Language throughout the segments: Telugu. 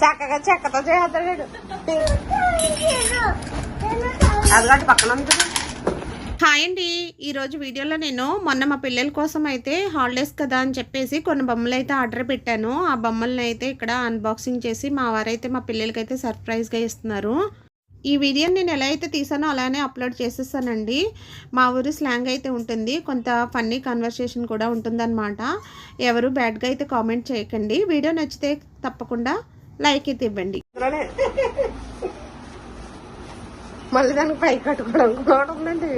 చక్కగా చెక్కతో చేస్తాడు అదిగట్టు పక్కన. హాయ్ అండి, ఈరోజు వీడియోలో నేను మొన్న మా పిల్లల కోసం అయితే హాలిడేస్ కదా అని చెప్పేసి కొన్ని బొమ్మలు అయితే ఆర్డర్ పెట్టాను. ఆ బొమ్మలను అయితే ఇక్కడ అన్బాక్సింగ్ చేసి మా వారైతే మా పిల్లలకైతే సర్ప్రైజ్గా ఇస్తున్నారు. ఈ వీడియోని నేను ఎలా అయితే తీసానో అలానే అప్లోడ్ చేసేస్తానండి. మా ఊరి స్లాంగ్ అయితే ఉంటుంది, కొంత ఫన్నీ కన్వర్సేషన్ కూడా ఉంటుందన్నమాట. ఎవరు బ్యాడ్గా అయితే కామెంట్ చేయకండి. వీడియో నచ్చితే తప్పకుండా లైక్ అయితే ఇవ్వండి. మళ్ళీ దానికి పై కట్టుకోవడం కూడా ఉందండి.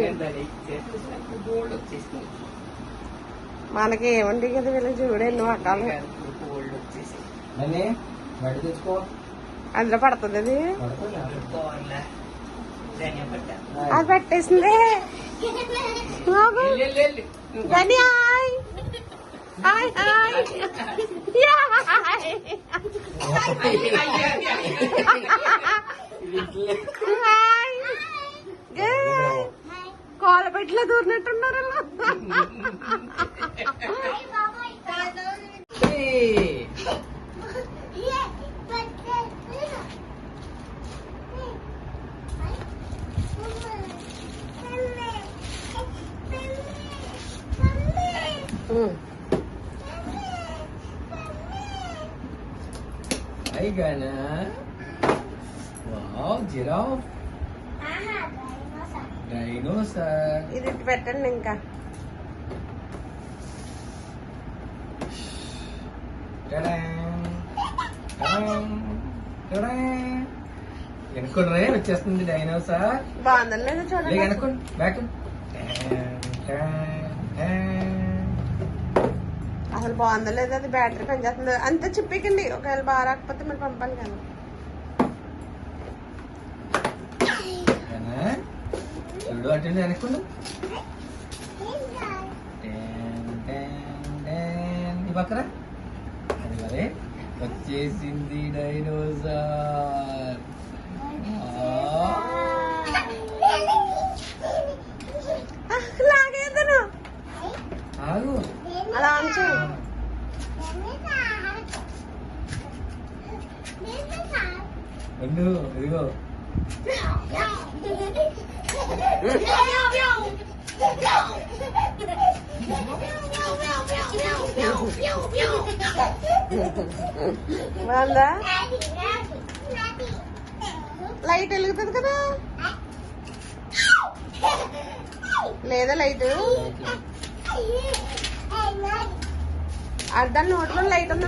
మనకి ఏమండి కదా వీళ్ళు చూడే ఎన్నో రకాలు. అందులో పడుతుంది అది అది పెట్టేసింది. ధని హాయ్ హాయ్ హాయ్ కోల పెట్టిలో దూరినట్టున్నారు. Hi Gana. Wow, giraffe. Dinosaur. ఇది పెట్టండి ఇంకా. వెనుకొండ్రే వచ్చేస్తుంది డైనోసార్. బాగుందని లేదు చూడండి. వెనుకోండి బ్యాక్. అసలు బాగుందో లేదు, అది బ్యాటరీ పనిచేస్తుంది. అంత చిప్పికండి, ఒకవేళ బాగా రాకపోతే మరి పంపాలి కానీ. చూడు అటు వెనక్కుండు. ఈ పక్కన అది మరి వచ్చేసింది డైనోసార్. లాగేదను ఆగు అలా అంచు. ఉండు ఇదిగో. బాగుందా? లైట్ వెలుగుతుంది కదా లేదా? లైట్ అర్థం నోట్లో లైట్ ఉందా?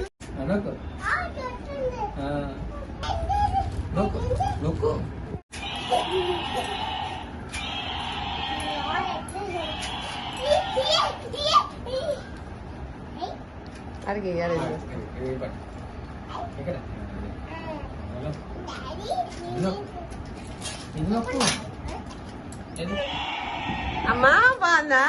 అడిగి అమ్మా బాగుందా?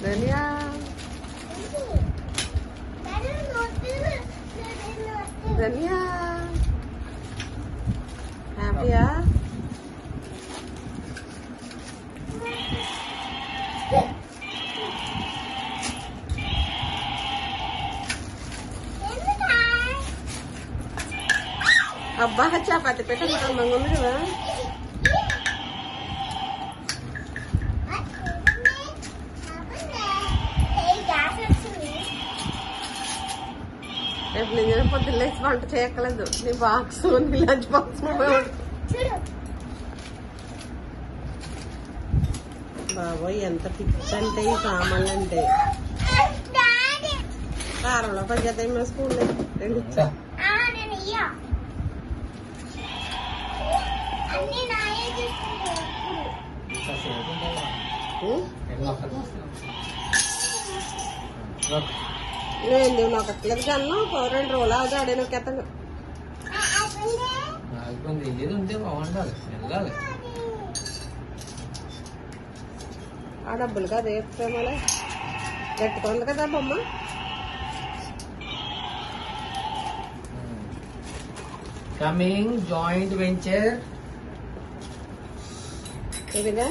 ధన్యా ధన్యా ధన్యా హ్యాపీయా? అబ్బా చపాతి పెట్టండి మంగుంది కదా. రేపు నేను పొద్దున్న లేచి వంట చేయక్కలేదు. నీ బాక్స్ నీ లంచ్ బాక్స్ బాబోయ్ ఎంత పిచ్చి అంటే ఈ సామాన్లు అంటే. కారంలో పనిచేస్తాయి మా స్కూల్లో. రెండు ఇచ్చా నేను నాకు అట్లేదు కన్నా 2 రోజులు అది ఆడే నొక్కేస్తాను. ఆగిపోయింది. ఏది ఉంటే బాగుండాలి, వెళ్ళాలి. ఆ డబ్బులు కదా ప్రేమలే గట్టిగా ఉంది కదా బొమ్మ. Coming joint venture. ఇదిగా